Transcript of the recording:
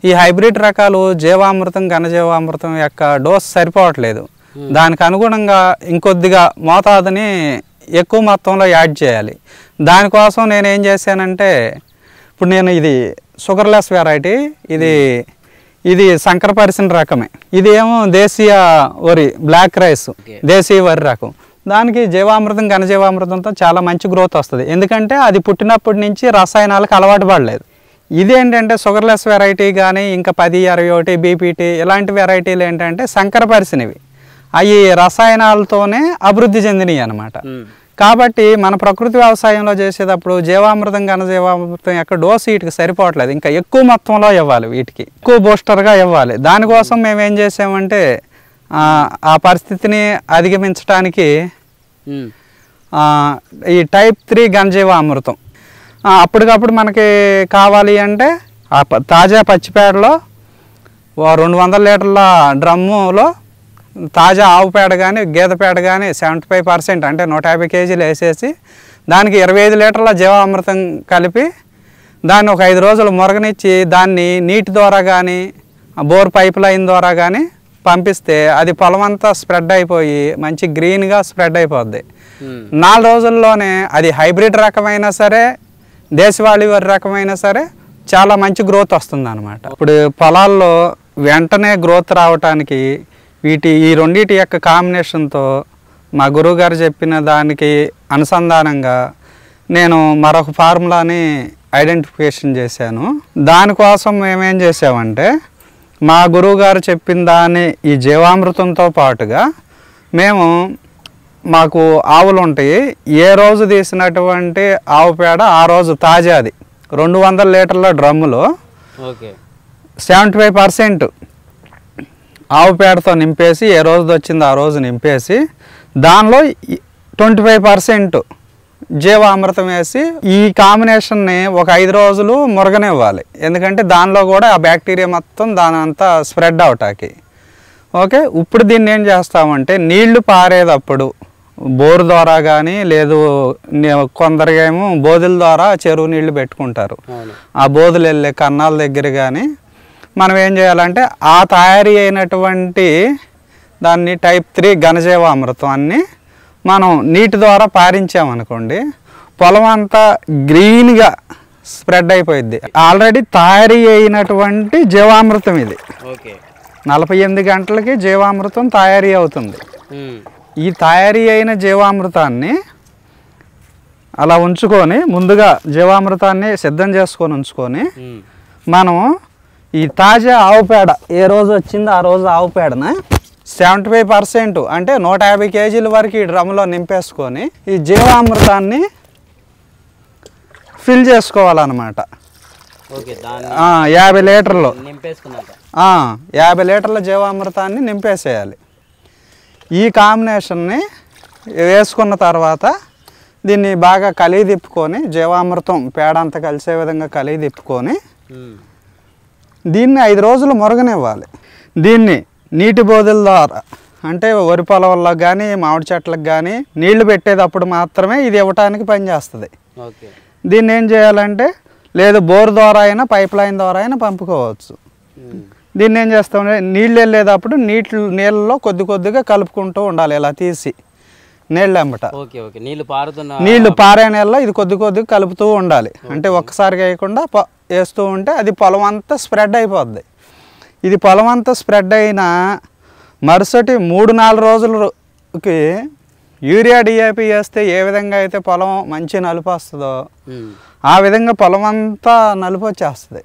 ఈ హైబ్రిడ్ రకాలు జీవామృతం ఘనజీవామృతం యొక్క డోస్ సరిపోవట్లేదు. దానికి అనుగుణంగా ఇంకొద్దిగా మోతాదుని ఎక్కువ మొత్తంలో యాడ్ చేయాలి. దానికోసం నేను ఏం చేశానంటే, ఇప్పుడు నేను ఇది షుగర్లెస్ వెరైటీ, ఇది సంకరపరిచిన రకమే. ఇది ఏమో దేశీయ వరి బ్లాక్ రైస్, దేశీయ వరి రకం. దానికి జీవామృతం ఘనజీవామృతంతో చాలా మంచి గ్రోత్ వస్తుంది. ఎందుకంటే అది పుట్టినప్పటి నుంచి రసాయనాలకు అలవాటు పడలేదు. ఇదేంటంటే షుగర్లెస్ వెరైటీ కానీ ఇంకా 10-21 బీపీటీ ఇలాంటి వెరైటీలు ఏంటంటే సంకరపరిచినవి, అవి రసాయనాలతోనే అభివృద్ధి చెందినవి అన్నమాట. కాబట్టి మన ప్రకృతి వ్యవసాయంలో చేసేటప్పుడు జీవామృతం ఘనజీవామృతం యొక్క డోసు వీటికి సరిపోవట్లేదు. ఇంకా ఎక్కువ మొత్తంలో ఇవ్వాలి, వీటికి ఎక్కువ బూస్టర్గా ఇవ్వాలి. దానికోసం మేము ఏం చేసామంటే ఆ పరిస్థితిని అధిగమించడానికి ఈ టైప్ 3 ఘనజీవామృతం అప్పటికప్పుడు మనకి కావాలి అంటే తాజా పచ్చిపేడలో 200 లీటర్ల డ్రమ్ములో తాజా ఆవు పేడ కానీ గేదె పేడ కానీ 75% అంటే 150 కేజీలు వేసేసి దానికి 25 లీటర్ల జీవామృతం కలిపి దాన్ని ఒక 5 రోజులు మురగనిచ్చి దాన్ని నీటి ద్వారా కానీ బోర్ పైప్ లైన్ ద్వారా కానీ పంపిస్తే అది పొలం అంతా స్ప్రెడ్ అయిపోయి మంచి గ్రీన్గా స్ప్రెడ్ అయిపోద్ది. 4 రోజుల్లోనే అది హైబ్రిడ్ రకమైనా సరే దేశవాళీ వరి రకమైనా సరే చాలా మంచి గ్రోత్ వస్తుంది అన్నమాట. ఇప్పుడు పొలాల్లో వెంటనే గ్రోత్ రావటానికి ఈ రెండింటి యొక్క కాంబినేషన్తో మా గురువుగారు చెప్పిన దానికి అనుసంధానంగా నేను మరొక ఫార్ములాని ఐడెంటిఫికేషన్ చేశాను. దానికోసం మేమేం చేసామంటే మా గురువుగారు చెప్పిన దాన్ని ఈ జీవామృతంతో పాటుగా మాకు ఆవులు ఉంటాయి. ఏ రోజు తీసినటువంటి ఆవు పేడ ఆ రోజు తాజాది 200 లీటర్ల డ్రమ్ములో 75% ఆవు పేడతో నింపేసి ఏ రోజు వచ్చిందో ఆ రోజు నింపేసి దానిలో 25% జీవామృతం వేసి ఈ కాంబినేషన్ని ఒక 5 రోజులు మురగనివ్వాలి. ఎందుకంటే దానిలో కూడా ఆ బ్యాక్టీరియా మొత్తం దాని అంతా స్ప్రెడ్ అవటానికి. ఓకే, ఇప్పుడు దీన్ని ఏం చేస్తామంటే నీళ్లు పారేటప్పుడు బోరు ద్వారా కానీ లేదు కొందరికేమో బోధుల ద్వారా చెరువు నీళ్లు పెట్టుకుంటారు. ఆ బోధులు వెళ్ళే కన్నాల దగ్గర కానీ మనం ఏం చేయాలంటే ఆ తయారీ అయినటువంటి దాన్ని టైప్ 3 ఘనజీవామృతాన్ని మనం నీటి ద్వారా పారించామనుకోండి, పొలం అంతా గ్రీన్గా స్ప్రెడ్ అయిపోయింది. ఆల్రెడీ తయారీ అయినటువంటి జీవామృతం ఇది 48 గంటలకి జీవామృతం తయారీ అవుతుంది. ఈ తయారీ అయిన జీవామృతాన్ని అలా ఉంచుకొని ముందుగా జీవామృతాన్ని సిద్ధం చేసుకొని ఉంచుకొని మనం ఈ తాజా ఆవు పేడ ఏ రోజు వచ్చిందో ఆ రోజు ఆవు పేడన 75% అంటే 150 కేజీల వరకు ఈ డ్రమ్లో నింపేసుకొని ఈ జీవామృతాన్ని ఫిల్ చేసుకోవాలన్నమాట. 50 లీటర్లు 50 లీటర్ల జీవామృతాన్ని నింపేసేయాలి. ఈ కాంబినేషన్ని వేసుకున్న తర్వాత దీన్ని బాగా కలిగి తిప్పుకొని జీవామృతం పేడ అంతా కలిసే విధంగా కలిగి తిప్పుకొని దీన్ని 5 రోజులు మురగనివ్వాలి. దీన్ని నీటి బోధుల ద్వారా అంటే వరి పొలంలో కానీ మామిడి చెట్లకు కానీ నీళ్లు పెట్టేటప్పుడు మాత్రమే ఇది ఇవ్వటానికి పనిచేస్తుంది. దీన్ని ఏం చేయాలంటే లేదు బోర్ ద్వారా అయినా పైప్ లైన్ ద్వారా అయినా పంపుకోవచ్చు. దీన్ని ఏం చేస్తామంటే నీళ్ళు వెళ్ళేటప్పుడు నీళ్ళలో కొద్దిగా కలుపుకుంటూ ఉండాలి. ఇలా తీసి నీళ్ళు వెంబట నీళ్లు పారే నీళ్ళలో ఇది కొద్దిగా కలుపుతూ ఉండాలి. అంటే ఒక్కసారిగా వేయకుండా వేస్తూ ఉంటే అది పొలం అంతా స్ప్రెడ్ అయిపోద్ది. ఇది పొలం అంతా స్ప్రెడ్ అయిన మరుసటి 3-4 రోజులకి యూరియా డిఏపి వేస్తే ఏ విధంగా అయితే పొలం మంచి నలుపు వస్తుందో ఆ విధంగా పొలం అంతా నలుపు వచ్చేస్తుంది.